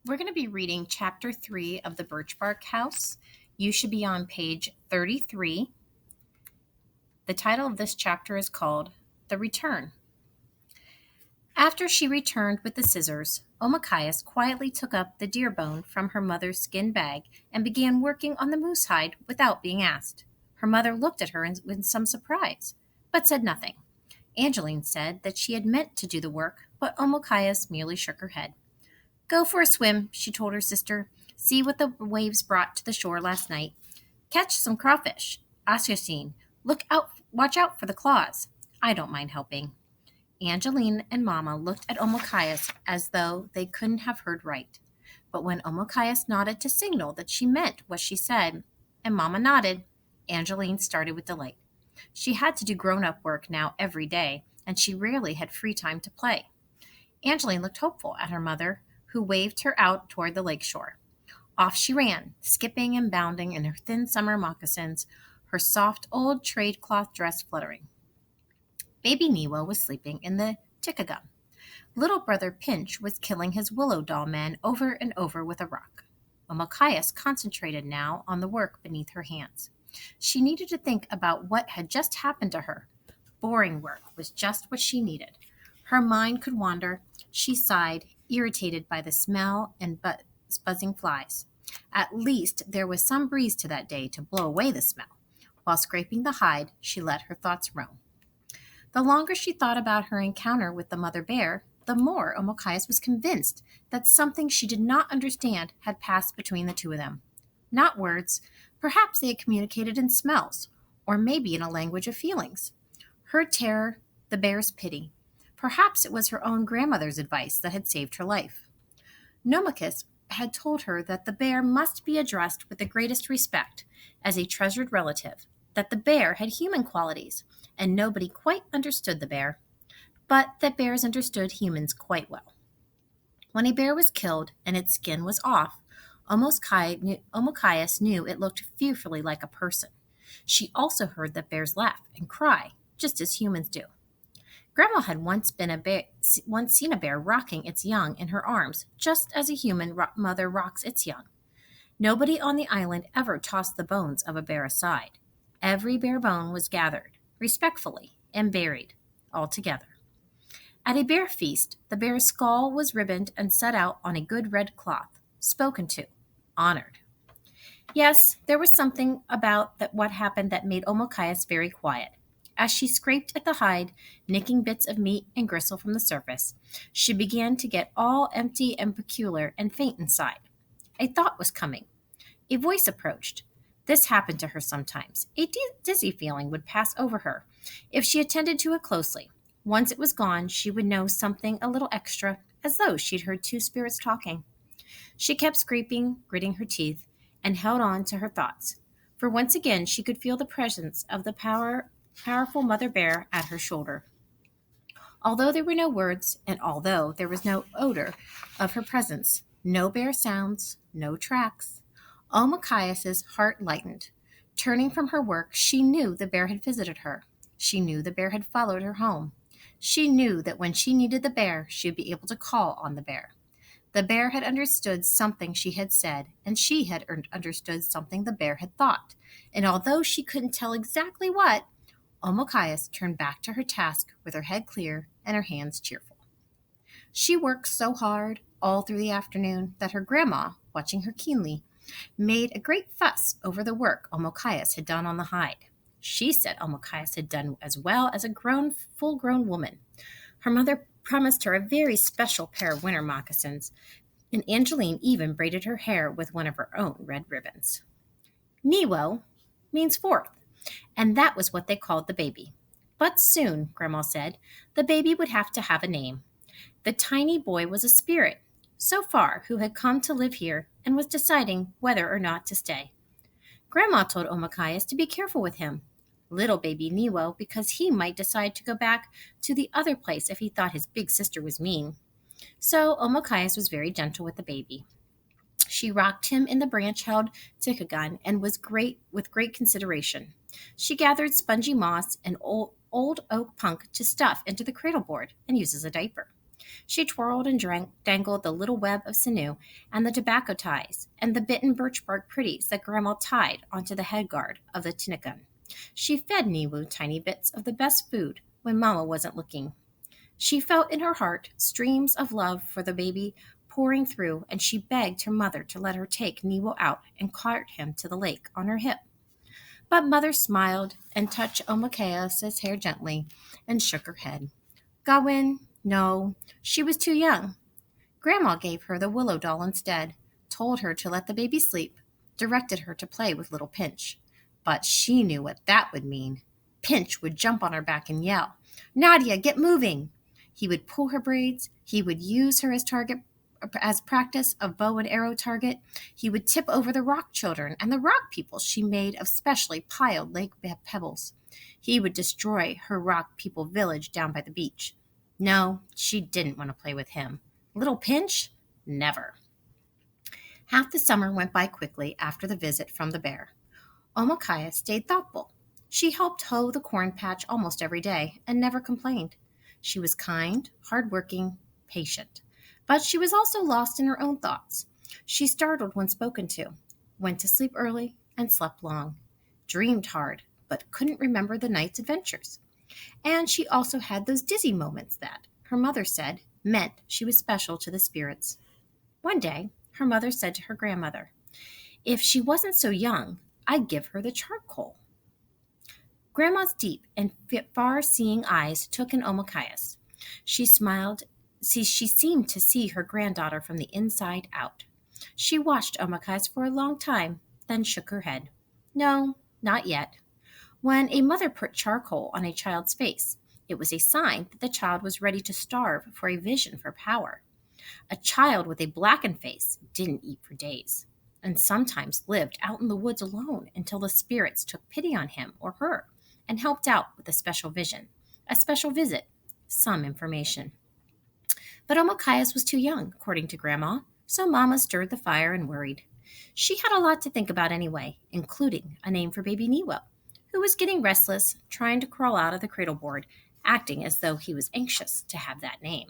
We're going to be reading chapter 3 of the Birch Bark House. You should be on page 33. The title of this chapter is called The Return. After she returned with the scissors, Omachias quietly took up the deer bone from her mother's skin bag and began working on the moose hide without being asked. Her mother looked at her in some surprise, but said nothing. Angeline said that she had meant to do the work, but Omachias merely shook her head. Go for a swim, she told her sister. See what the waves brought to the shore last night. Catch some crawfish. Askasine, watch out for the claws. I don't mind helping. Angeline and Mamma looked at Omochias as though they couldn't have heard right. But when Omochias nodded to signal that she meant what she said, and Mamma nodded, Angeline started with delight. She had to do grown-up work now every day, and she rarely had free time to play. Angeline looked hopeful at her mother, who waved her out toward the lake shore. Off she ran, skipping and bounding in her thin summer moccasins, her soft old trade cloth dress fluttering. Baby Newo was sleeping in the tickagun. Little brother Pinch was killing his willow doll men over and over with a rock. Omochias concentrated now on the work beneath her hands. She needed to think about what had just happened to her. Boring work was just what she needed. Her mind could wander. She sighed, irritated by the smell and buzzing flies. At least there was some breeze to that day to blow away the smell. While scraping the hide, she let her thoughts roam. The longer she thought about her encounter with the mother bear, the more Omochias was convinced that something she did not understand had passed between the two of them. Not words. Perhaps they had communicated in smells, or maybe in a language of feelings. Her terror, the bear's pity. Perhaps it was her own grandmother's advice that had saved her life. Nomicus had told her that the bear must be addressed with the greatest respect, as a treasured relative, that the bear had human qualities, and nobody quite understood the bear, but that bears understood humans quite well. When a bear was killed and its skin was off, Omochias knew it looked fearfully like a person. She also heard that bears laugh and cry, just as humans do. Grandma had once seen a bear rocking its young in her arms, just as a human mother rocks its young. Nobody on the island ever tossed the bones of a bear aside. Every bear bone was gathered, respectfully, and buried, all together. At a bear feast, the bear's skull was ribboned and set out on a good red cloth, spoken to, honored. Yes, there was something about what happened that made Omochias very quiet. As she scraped at the hide, nicking bits of meat and gristle from the surface, she began to get all empty and peculiar and faint inside. A thought was coming. A voice approached. This happened to her sometimes. A dizzy feeling would pass over her if she attended to it closely. Once it was gone, she would know something a little extra, as though she'd heard two spirits talking. She kept scraping, gritting her teeth, and held on to her thoughts, for once again she could feel the presence of the powerful mother bear at her shoulder. Although there were no words, and although there was no odor of her presence, no bear sounds, no tracks, Omochias's heart lightened. Turning from her work, she knew the bear had visited her. She knew the bear had followed her home. She knew that when she needed the bear, she would be able to call on the bear. The bear had understood something she had said, and she had understood something the bear had thought. And although she couldn't tell exactly what, Omochias turned back to her task with her head clear and her hands cheerful. She worked so hard all through the afternoon that her grandma, watching her keenly, made a great fuss over the work Omochias had done on the hide. She said Omochias had done as well as a full-grown woman. Her mother promised her a very special pair of winter moccasins, and Angeline even braided her hair with one of her own red ribbons. Newo means fourth, and that was what they called the baby. But soon, Grandma said, the baby would have to have a name. The tiny boy was a spirit, so far, who had come to live here and was deciding whether or not to stay. Grandma told Omochias to be careful with him. Little baby Newo, because he might decide to go back to the other place if he thought his big sister was mean. So Omochias was very gentle with the baby. She rocked him in the branch-held tickagun and was with great consideration. She gathered spongy moss and old oak punk to stuff into the cradle board and use as a diaper. She twirled and dangled the little web of sinew and the tobacco ties and the bitten birch bark pretties that Grandma tied onto the headguard of the tinnagun. She fed Niwu tiny bits of the best food when Mamma wasn't looking. She felt in her heart streams of love for the baby pouring through, and she begged her mother to let her take Niwo out and cart him to the lake on her hip. But Mother smiled and touched Omakayas' hair gently and shook her head. Gawain, no, she was too young. Grandma gave her the willow doll instead, told her to let the baby sleep, directed her to play with little Pinch. But she knew what that would mean. Pinch would jump on her back and yell, Nadia, get moving! He would pull her braids. He would use her as practice of bow and arrow target. He would tip over the rock children and the rock people she made of specially piled lake pebbles. He would destroy her rock people village down by the beach. No, she didn't want to play with him. Little Pinch? Never. Half the summer went by quickly after the visit from the bear. Omakaya stayed thoughtful. She helped hoe the corn patch almost every day and never complained. She was kind, hardworking, patient. But she was also lost in her own thoughts. She startled when spoken to, went to sleep early, and slept long, dreamed hard, but couldn't remember the night's adventures. And she also had those dizzy moments that, her mother said, meant she was special to the spirits. One day, her mother said to her grandmother, If she wasn't so young, I'd give her the charcoal. Grandma's deep and far-seeing eyes took in Omakaya's. She smiled. She seemed to see her granddaughter from the inside out. She watched Omakaya's for a long time, then shook her head. No, not yet. When a mother put charcoal on a child's face, it was a sign that the child was ready to starve for a vision for power. A child with a blackened face didn't eat for days, and sometimes lived out in the woods alone until the spirits took pity on him or her and helped out with a special vision, a special visit, some information. But Omakayas was too young, according to Grandma, so Mama stirred the fire and worried. She had a lot to think about anyway, including a name for baby Niwo, who was getting restless, trying to crawl out of the cradle board, acting as though he was anxious to have that name.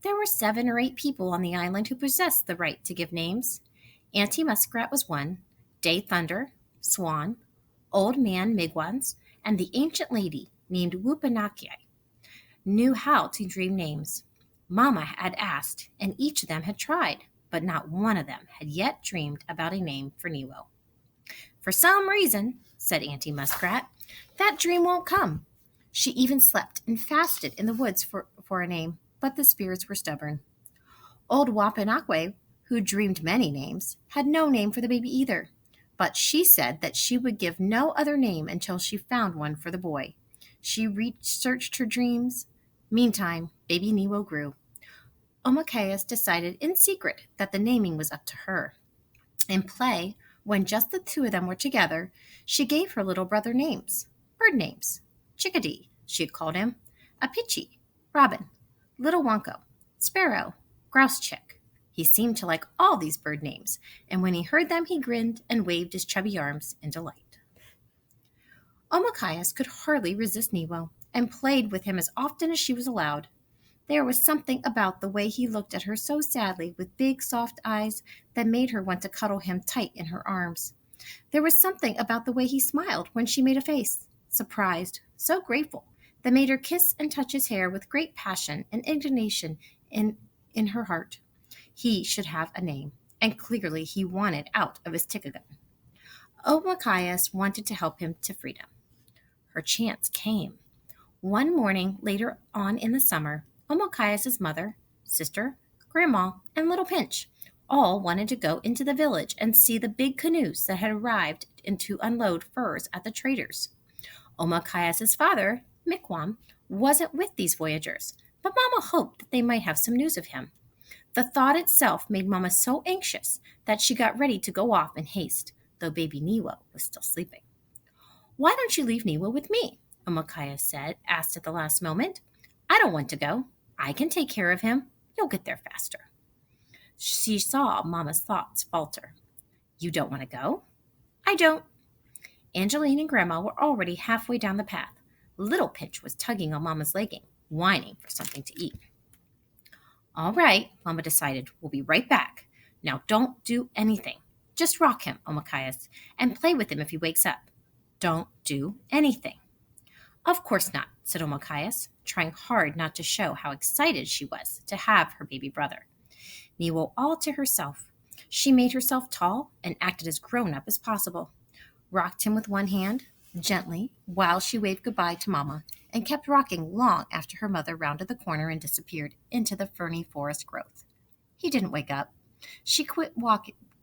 There were 7 or 8 people on the island who possessed the right to give names. Auntie Muskrat was one, Day Thunder, Swan, Old Man Migwans, and the ancient lady named Wupanakia knew how to dream names. Mama had asked, and each of them had tried, but not one of them had yet dreamed about a name for Niwo. For some reason, said Auntie Muskrat, that dream won't come. She even slept and fasted in the woods for a name, but the spirits were stubborn. Old Wapanakwe, who dreamed many names, had no name for the baby either, but she said that she would give no other name until she found one for the boy. She researched her dreams. Meantime, baby Niwo grew. Omakayas decided in secret that the naming was up to her. In play, when just the 2 of them were together, she gave her little brother names, bird names. Chickadee, she had called him, Apichi, Robin, Little Wonko, Sparrow, Grouse Chick. He seemed to like all these bird names, and when he heard them, he grinned and waved his chubby arms in delight. Omakayas could hardly resist Niwo and played with him as often as she was allowed. There was something about the way he looked at her so sadly with big, soft eyes that made her want to cuddle him tight in her arms. There was something about the way he smiled when she made a face, surprised, so grateful, that made her kiss and touch his hair with great passion and indignation in her heart. He should have a name, and clearly he wanted out of his tikkagun. Omakayas wanted to help him to freedom. Her chance came. One morning later on in the summer, Omakayas' mother, sister, grandma, and little Pinch all wanted to go into the village and see the big canoes that had arrived to unload furs at the traders. Omakayas' father, Mikwam, wasn't with these voyagers, but Mama hoped that they might have some news of him. The thought itself made Mama so anxious that she got ready to go off in haste, though baby Niwo was still sleeping. Why don't you leave Niwo with me? Omakaya asked at the last moment. I don't want to go. I can take care of him. You'll get there faster. She saw Mama's thoughts falter. You don't want to go? I don't. Angeline and Grandma were already halfway down the path. Little Pinch was tugging on Mama's legging, whining for something to eat. All right, Mama decided. We'll be right back. Now don't do anything. Just rock him, Omakayas, and play with him if he wakes up. Don't do anything. Of course not, said Omakayas, trying hard not to show how excited she was to have her baby brother. Niwo all to herself. She made herself tall and acted as grown up as possible, rocked him with one hand, gently, while she waved goodbye to Mamma, and kept rocking long after her mother rounded the corner and disappeared into the ferny forest growth. He didn't wake up. She quit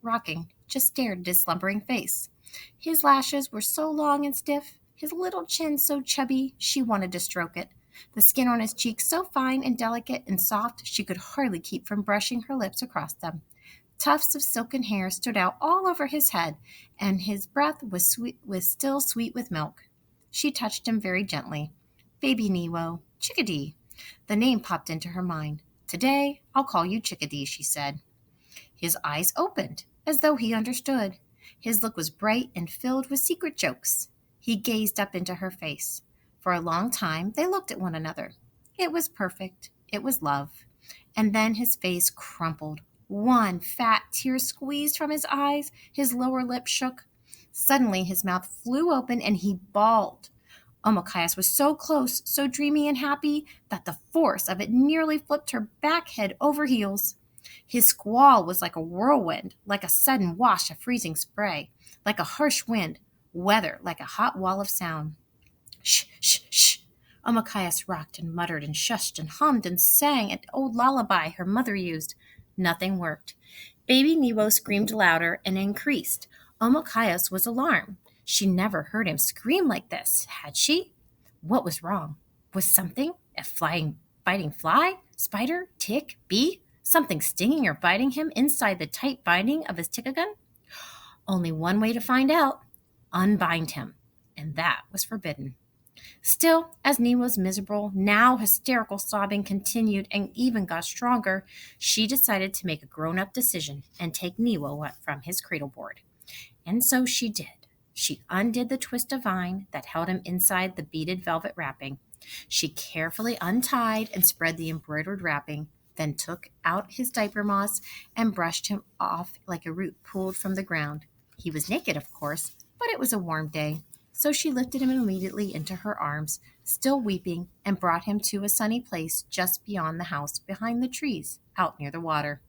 rocking, just stared at his slumbering face. His lashes were so long and stiff, his little chin so chubby, she wanted to stroke it. The skin on his cheeks so fine and delicate and soft she could hardly keep from brushing her lips across them. Tufts of silken hair stood out all over his head, and his breath was still sweet with milk. She touched him very gently. Baby Niwo, Chickadee. The name popped into her mind. Today, I'll call you Chickadee, she said. His eyes opened, as though he understood. His look was bright and filled with secret jokes. He gazed up into her face. For a long time, they looked at one another. It was perfect. It was love. And then his face crumpled. One fat tear squeezed from his eyes. His lower lip shook. Suddenly, his mouth flew open and he bawled. Omakayas was so close, so dreamy and happy, that the force of it nearly flipped her back head over heels. His squall was like a whirlwind, like a sudden wash of freezing spray, like a harsh wind, weather like a hot wall of sound. Shh, shh, shh. Omakayas rocked and muttered and shushed and hummed and sang an old lullaby her mother used. Nothing worked. Baby Niwo screamed louder and increased. Omakayas was alarmed. She never heard him scream like this, had she? What was wrong? Was something, a biting fly, spider, tick, bee, something stinging or biting him inside the tight binding of his tikagun? Only one way to find out. Unbind him. And that was forbidden. Still, as Niwa's miserable, now hysterical sobbing continued and even got stronger, she decided to make a grown-up decision and take Niwa from his cradle board. And so she did. She undid the twist of vine that held him inside the beaded velvet wrapping. She carefully untied and spread the embroidered wrapping, then took out his diaper moss and brushed him off like a root pulled from the ground. He was naked, of course, but it was a warm day, so she lifted him immediately into her arms, still weeping, and brought him to a sunny place just beyond the house, behind the trees, out near the water.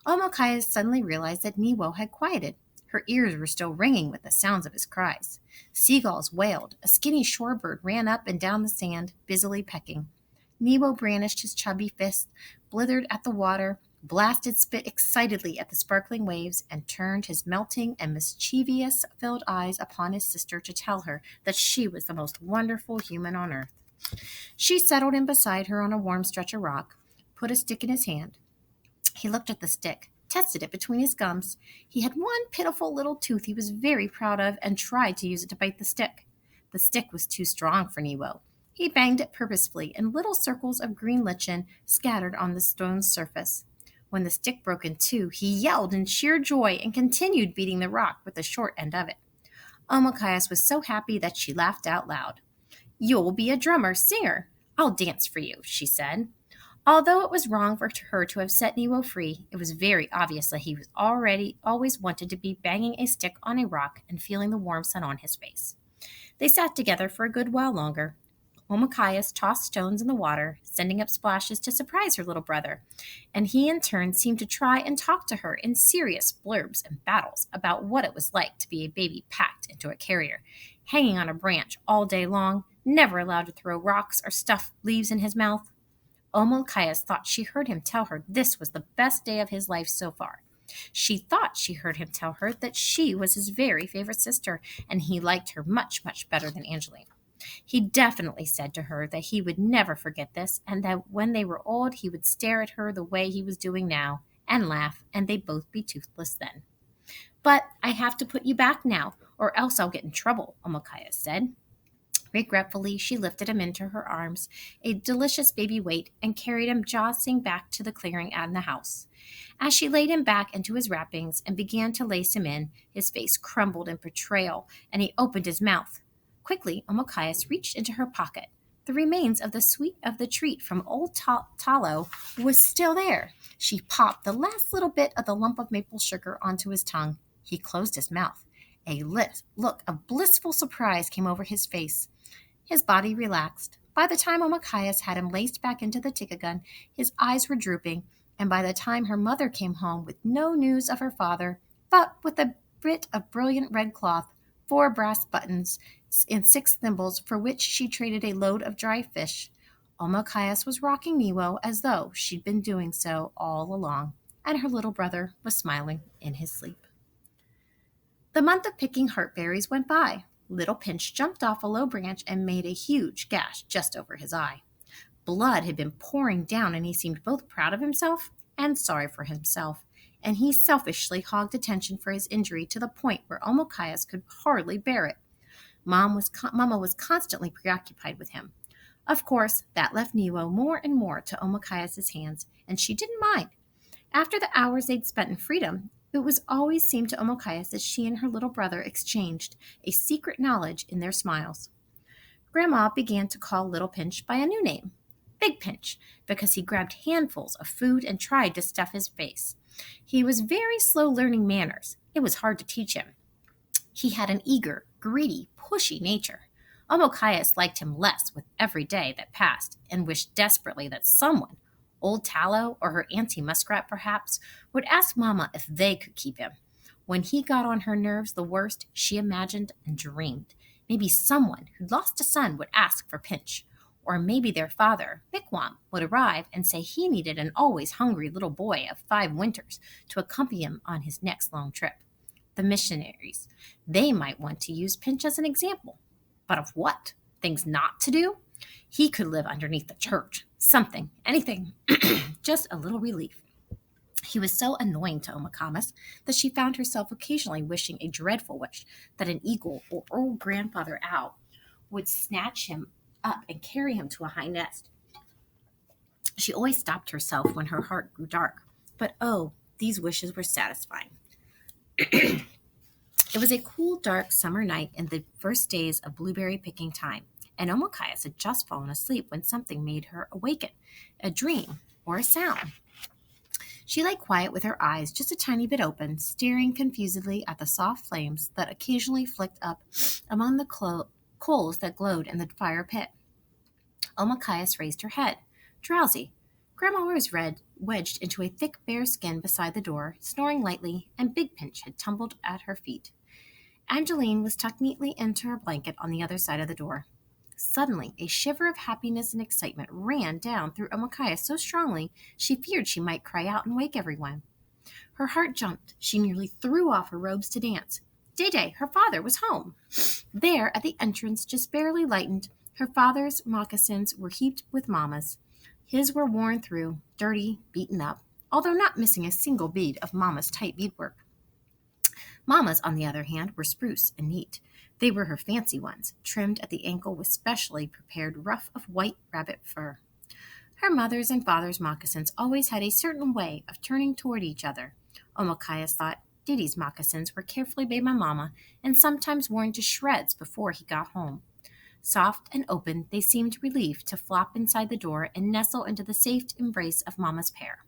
Omakaya suddenly realized that Niwo had quieted. Her ears were still ringing with the sounds of his cries. Seagulls wailed. A skinny shorebird ran up and down the sand, busily pecking. Niwo brandished his chubby fist, blithered at the water, blasted spit excitedly at the sparkling waves, and turned his melting and mischievous-filled eyes upon his sister to tell her that she was the most wonderful human on earth. She settled him beside her on a warm stretch of rock, put a stick in his hand. He looked at the stick, tested it between his gums. He had one pitiful little tooth he was very proud of and tried to use it to bite the stick. The stick was too strong for Niwo. He banged it purposefully, and little circles of green lichen scattered on the stone's surface. When the stick broke in two, he yelled in sheer joy and continued beating the rock with the short end of it. Omakayas was so happy that she laughed out loud. "You'll be a drummer, singer. I'll dance for you," she said. Although it was wrong for her to have set Niwo free, it was very obvious that he was always wanted to be banging a stick on a rock and feeling the warm sun on his face. They sat together for a good while longer. Omakayas tossed stones in the water, sending up splashes to surprise her little brother, and he in turn seemed to try and talk to her in serious blurbs and battles about what it was like to be a baby packed into a carrier, hanging on a branch all day long, never allowed to throw rocks or stuff leaves in his mouth. Omakayas thought she heard him tell her this was the best day of his life so far. She thought she heard him tell her that she was his very favorite sister, and he liked her much, much better than Angeline. He definitely said to her that he would never forget this, and that when they were old he would stare at her the way he was doing now, and laugh, and they'd both be toothless then. "But I have to put you back now, or else I'll get in trouble," Omakayas said. Regretfully, she lifted him into her arms, a delicious baby weight, and carried him jostling back to the clearing and the house. As she laid him back into his wrappings and began to lace him in, his face crumbled in betrayal, and he opened his mouth. Quickly, Omakayas reached into her pocket, The remains of the treat from old Tallow was still there. She popped the last little bit of the lump of maple sugar onto his tongue. He closed his mouth. A look of blissful surprise came over his face. His body relaxed. By the time Omakayas had him laced back into the tika his eyes were drooping, and by the time her mother came home with no news of her father, but with a bit of brilliant red cloth, 4 brass buttons, and 6 thimbles for which she traded a load of dry fish, Omakayas was rocking Niwo as though she'd been doing so all along, and her little brother was smiling in his sleep. The month of picking heartberries went by. Little Pinch jumped off a low branch and made a huge gash just over his eye. Blood had been pouring down, and he seemed both proud of himself and sorry for himself, and he selfishly hogged attention for his injury to the point where Omakayas could hardly bear it. Mama was constantly preoccupied with him. Of course, that left Niwo more and more to Omakayas' hands, and she didn't mind. After the hours they'd spent in freedom, it was always seemed to Omakayas that she and her little brother exchanged a secret knowledge in their smiles. Grandma began to call Little Pinch by a new name, Big Pinch, because he grabbed handfuls of food and tried to stuff his face. He was very slow learning manners. It was hard to teach him. He had an eager, greedy, pushy nature. Omakayas liked him less with every day that passed and wished desperately that someone, Old Tallow or her Auntie Muskrat perhaps, would ask Mama if they could keep him. When he got on her nerves the worst, she imagined and dreamed. Maybe someone who'd lost a son would ask for Pinch, or maybe their father, Bickwam, would arrive and say he needed an always hungry little boy of 5 winters to accompany him on his next long trip. The missionaries, they might want to use Pinch as an example. But of what? Things not to do? He could live underneath the church. Something, anything, just a little relief. He was so annoying to Omakamas that she found herself occasionally wishing a dreadful wish that an eagle or old grandfather owl would snatch him up and carry him to a high nest. She always stopped herself when her heart grew dark, but oh, these wishes were satisfying. It was a cool, dark summer night in the first days of blueberry picking time, and Omakayas had just fallen asleep when something made her awaken, a dream or a sound. She lay quiet with her eyes just a tiny bit open, staring confusedly at the soft flames that occasionally flicked up among the coals that glowed in the fire pit. Omakayas raised her head, drowsy. Grandma was wedged into a thick bear skin beside the door, snoring lightly, and Big Pinch had tumbled at her feet. Angeline was tucked neatly into her blanket on the other side of the door. Suddenly, a shiver of happiness and excitement ran down through Omakayas so strongly she feared she might cry out and wake everyone. Her heart jumped. She nearly threw off her robes to dance. Day, her father, was home. There, at the entrance, just barely lightened, her father's moccasins were heaped with Mama's. His were worn through, dirty, beaten up, although not missing a single bead of Mama's tight beadwork. Mama's, on the other hand, were spruce and neat. They were her fancy ones, trimmed at the ankle with specially prepared ruff of white rabbit fur. Her mother's and father's moccasins always had a certain way of turning toward each other. Omakayas thought Didi's moccasins were carefully made by Mama and sometimes worn to shreds before he got home. Soft and open, they seemed relieved to flop inside the door and nestle into the safe embrace of Mama's pair.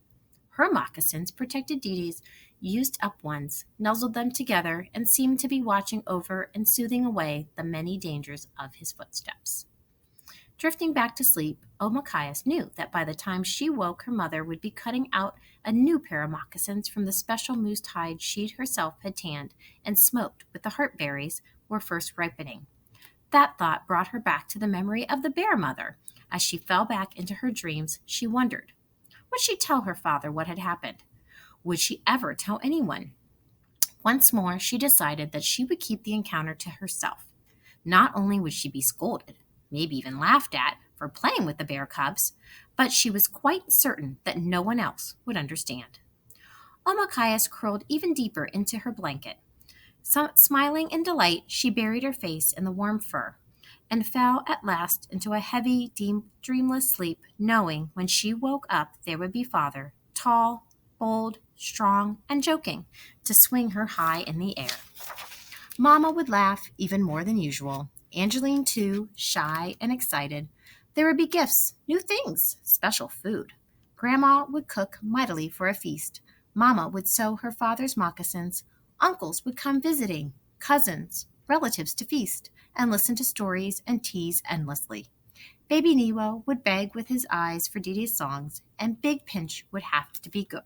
Her moccasins protected Didi's used-up ones, nuzzled them together, and seemed to be watching over and soothing away the many dangers of his footsteps. Drifting back to sleep, Omakayas knew that by the time she woke, her mother would be cutting out a new pair of moccasins from the special moose hide she herself had tanned and smoked with the heartberries were first ripening. That thought brought her back to the memory of the bear mother. As she fell back into her dreams, she wondered, would she tell her father what had happened? Would she ever tell anyone? Once more, she decided that she would keep the encounter to herself. Not only would she be scolded, maybe even laughed at, for playing with the bear cubs, but she was quite certain that no one else would understand. Omakayas curled even deeper into her blanket. Smiling in delight, she buried her face in the warm fur and fell at last into a heavy, dreamless sleep, knowing when she woke up there would be Father, tall, bold, strong, and joking, to swing her high in the air. Mama would laugh even more than usual. Angeline, too, shy and excited, There would be gifts, new things, special food. Grandma would cook mightily for a feast. Mama would sew her father's moccasins. Uncles would come visiting. Cousins, relatives to feast and listen to stories and tease endlessly. Baby Nemo would beg with his eyes for Didi's songs, and Big Pinch would have to be good.